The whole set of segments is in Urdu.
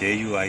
JUI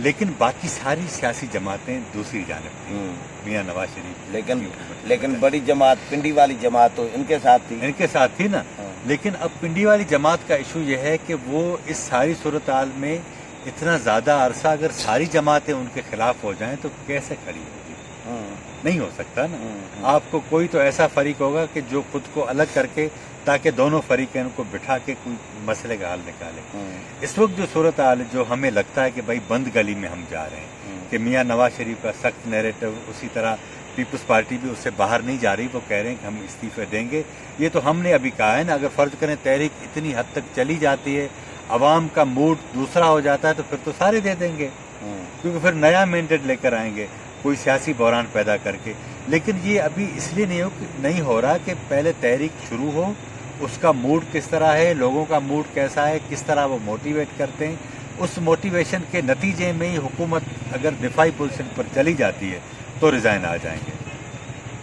لیکن باقی ساری سیاسی جماعتیں دوسری جانب تھیں، میاں نواز شریف لیکن بڑی جماعت پنڈی والی جماعت تو ان کے ساتھ تھی، ان کے ساتھ تھی نا. لیکن اب پنڈی والی جماعت کا ایشو یہ ہے کہ وہ اس ساری صورتحال میں اتنا زیادہ عرصہ اگر ساری جماعتیں ان کے خلاف ہو جائیں تو کیسے کھڑی ہوگی؟ نہیں ہو سکتا نا. آپ کو کوئی تو ایسا فریق ہوگا کہ جو خود کو الگ کر کے تاکہ دونوں فریقین کو بٹھا کے کوئی مسئلے کا حل نکالے. اس وقت جو صورتحال جو ہمیں لگتا ہے کہ بھائی بند گلی میں ہم جا رہے ہیں کہ میاں نواز شریف کا سخت نیریٹو، اسی طرح پیپلز پارٹی بھی اس سے باہر نہیں جا رہی، وہ کہہ رہے ہیں کہ ہم استعفے دیں گے. یہ تو ہم نے ابھی کہا ہے نا. اگر فرض کریں تحریک اتنی حد تک چلی جاتی ہے، عوام کا موڈ دوسرا ہو جاتا ہے، تو پھر تو سارے دے دیں گے، کیونکہ پھر نیا مینڈیٹ لے کر آئیں گے کوئی سیاسی بحران پیدا کر کے. لیکن یہ ابھی اس لیے نہیں ہو رہا کہ پہلے تحریک شروع ہو، اس کا موڈ کس طرح ہے، لوگوں کا موڈ کیسا ہے، کس طرح وہ موٹیویٹ کرتے ہیں. اس موٹیویشن کے نتیجے میں ہی حکومت اگر دفاعی پوزیشن پر چلی جاتی ہے تو ریزائن آ جائیں گے،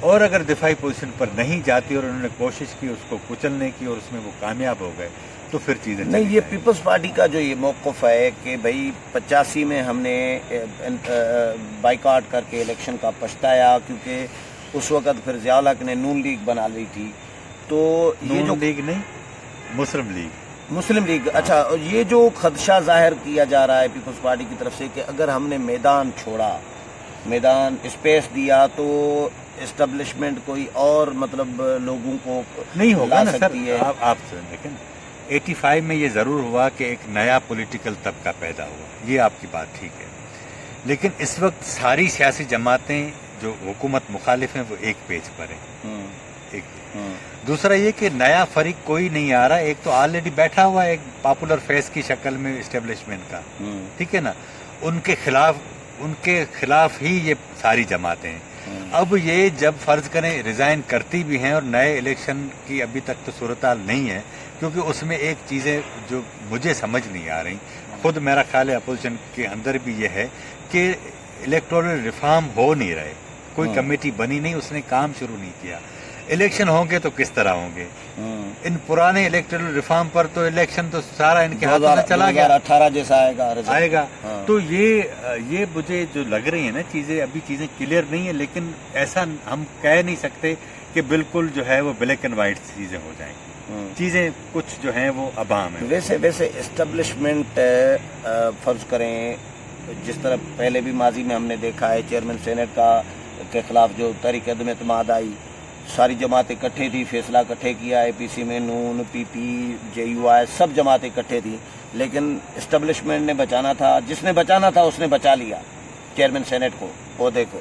اور اگر دفاعی پوزیشن پر نہیں جاتی اور انہوں نے کوشش کی اس کو کچلنے کی اور اس میں وہ کامیاب ہو گئے تو پھر چیزیں نہیں. یہ پیپلز پارٹی کا جو یہ موقف ہے کہ بھائی 85 میں ہم نے بائیکاٹ کر کے الیکشن کا پچھتایا، کیونکہ اس وقت پھر ضیاء الحق نے نون لیگ بنا لی تھی. تو یہ جو نون لیگ نہیں، مسلم لیگ. اچھا، یہ جو خدشہ ظاہر کیا جا رہا ہے پیپلز پارٹی کی طرف سے کہ اگر ہم نے میدان چھوڑا، میدان اسپیس دیا تو اسٹیبلشمنٹ کوئی اور مطلب لوگوں کو نہیں ہوگا نا سر. سکتی ہے. آپ دیکھیں 85 میں یہ ضرور ہوا کہ ایک نیا پولیٹیکل طبقہ پیدا ہوا، یہ آپ کی بات ٹھیک ہے. لیکن اس وقت ساری سیاسی جماعتیں جو حکومت مخالف ہیں وہ ایک پیج پر ہیں. دوسرا یہ کہ نیا فریق کوئی نہیں آ رہا. ایک تو آلریڈی بیٹھا ہوا ہے ایک پاپولر فیس کی شکل میں اسٹیبلشمنٹ کا، ٹھیک ہے نا. ان کے خلاف ہی یہ ساری جماعتیں ہیں. اب یہ جب فرض کریں ریزائن کرتی بھی ہیں اور نئے الیکشن کی ابھی تک تو صورتحال نہیں ہے، کیونکہ اس میں ایک چیزیں جو مجھے سمجھ نہیں آ رہی، خود میرا خیال ہے اپوزیشن کے اندر بھی یہ ہے کہ الیکٹورل ریفارم ہو نہیں رہے. کوئی کمیٹی بنی نہیں، اس نے کام شروع نہیں کیا. الیکشن ہوں گے تو کس طرح ہوں گے؟ ان پرانے الیکٹورل ریفارم پر تو الیکشن تو سارا ان کے ہاتھوں میں چلا گیا، 2018 جیسا آئے گا. تو یہ مجھے جو لگ رہی ہیں نا چیزیں کلیئر نہیں ہیں. لیکن ایسا ہم کہہ نہیں سکتے کہ بالکل جو ہے وہ بلیک اینڈ وائٹ چیزیں ہو جائیں گی. چیزیں کچھ جو ہیں وہ ابہام ہیں. ویسے اسٹیبلشمنٹ فرض کریں جس طرح پہلے بھی ماضی میں ہم نے دیکھا ہے، چیئرمین سینٹ کے خلاف جو تحریک عدم اعتماد آئی، ساری جماعتیں اکٹھے تھی، فیصلہ اکٹھے کیا. اے پی سی میں نون، پی پی، جے یو آئی سب جماعتیں اکٹھے تھیں. لیکن اسٹیبلشمنٹ نے بچانا تھا، جس نے بچانا تھا اس نے بچا لیا چیئرمین سینٹ کو، عہدے کو.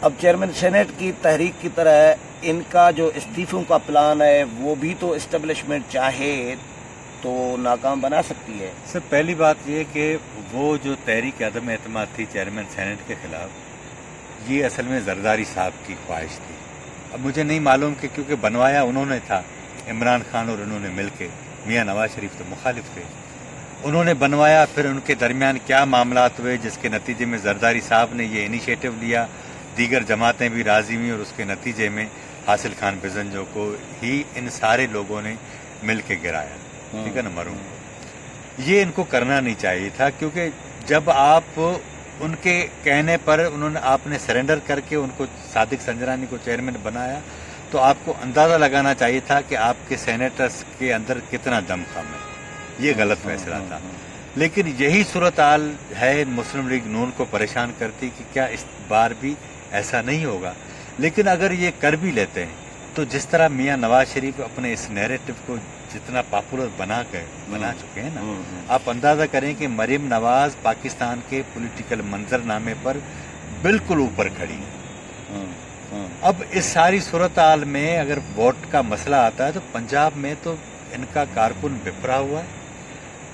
اب چیئرمین سینٹ کی تحریک کی طرح ان کا جو استعفوں کا پلان ہے وہ بھی تو اسٹیبلشمنٹ چاہے تو ناکام بنا سکتی ہے. سر پہلی بات یہ کہ وہ جو تحریک عدم اعتماد تھی چیئرمین سینٹ کے خلاف، یہ اصل میں زرداری صاحب کی خواہش تھی. اب مجھے نہیں معلوم کہ کیونکہ بنوایا انہوں نے تھا، عمران خان اور انہوں نے مل کے، میاں نواز شریف تو مخالف تھے، انہوں نے بنوایا. پھر ان کے درمیان کیا معاملات ہوئے جس کے نتیجے میں زرداری صاحب نے یہ انیشیٹو لیا، دیگر جماعتیں بھی راضی ہوئیں، اور اس کے نتیجے میں حاصل خان بزنجو کو ہی ان سارے لوگوں نے مل کے گرایا. ٹھیک ہے نا مرحوم. یہ ان کو کرنا نہیں چاہیے تھا، کیونکہ جب آپ ان کے کہنے پر آپ نے سرنڈر کر کے ان کو صادق سنجرانی کو چیئرمین بنایا، تو آپ کو اندازہ لگانا چاہیے تھا کہ آپ کے سینیٹرز کے اندر کتنا دم خم ہے. یہ غلط فیصلہ تھا. لیکن یہی صورتحال ہے مسلم لیگ نون کو پریشان کرتی کہ کیا اس بار بھی ایسا نہیں ہوگا. لیکن اگر یہ کر بھی لیتے ہیں تو جس طرح میاں نواز شریف اپنے اس نیریٹو کو جتنا پاپولر بنا چکے ہیں نا، آپ اندازہ کریں کہ مریم نواز پاکستان کے پولیٹیکل منظر نامے پر بالکل اوپر کھڑی ہے. اب اس ساری صورتحال میں اگر ووٹ کا مسئلہ آتا ہے تو پنجاب میں تو ان کا کارکن بپھرا ہوا ہے.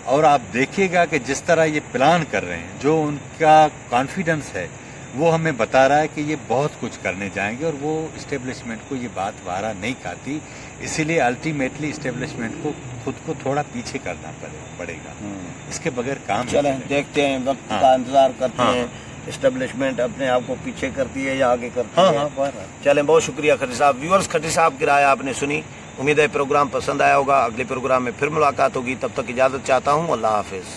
اور آپ دیکھیے گا کہ جس طرح یہ پلان کر رہے ہیں، جو ان کا کانفیڈنس ہے وہ ہمیں بتا رہا ہے کہ یہ بہت کچھ کرنے جائیں گے، اور وہ اسٹیبلشمنٹ کو یہ بات وارہ نہیں کھاتی. اسی لیے الٹیمیٹلی اسٹیبلشمنٹ کو خود کو تھوڑا پیچھے کرنا پڑے گا. اس کے بغیر کام چلیں دیکھتے ہیں، وقت کا انتظار کرتے ہیں. اسٹیبلشمنٹ اپنے آپ کو پیچھے کرتی ہے یا آگے کرتی ہے؟ چلیں، بہت شکریہ کھٹی صاحب. ویورز، کھٹی صاحب کی رائے آپ نے سنی. امید ہے پروگرام پسند آیا ہوگا. اگلے پروگرام میں پھر ملاقات ہوگی. تب تک اجازت چاہتا ہوں. اللہ حافظ.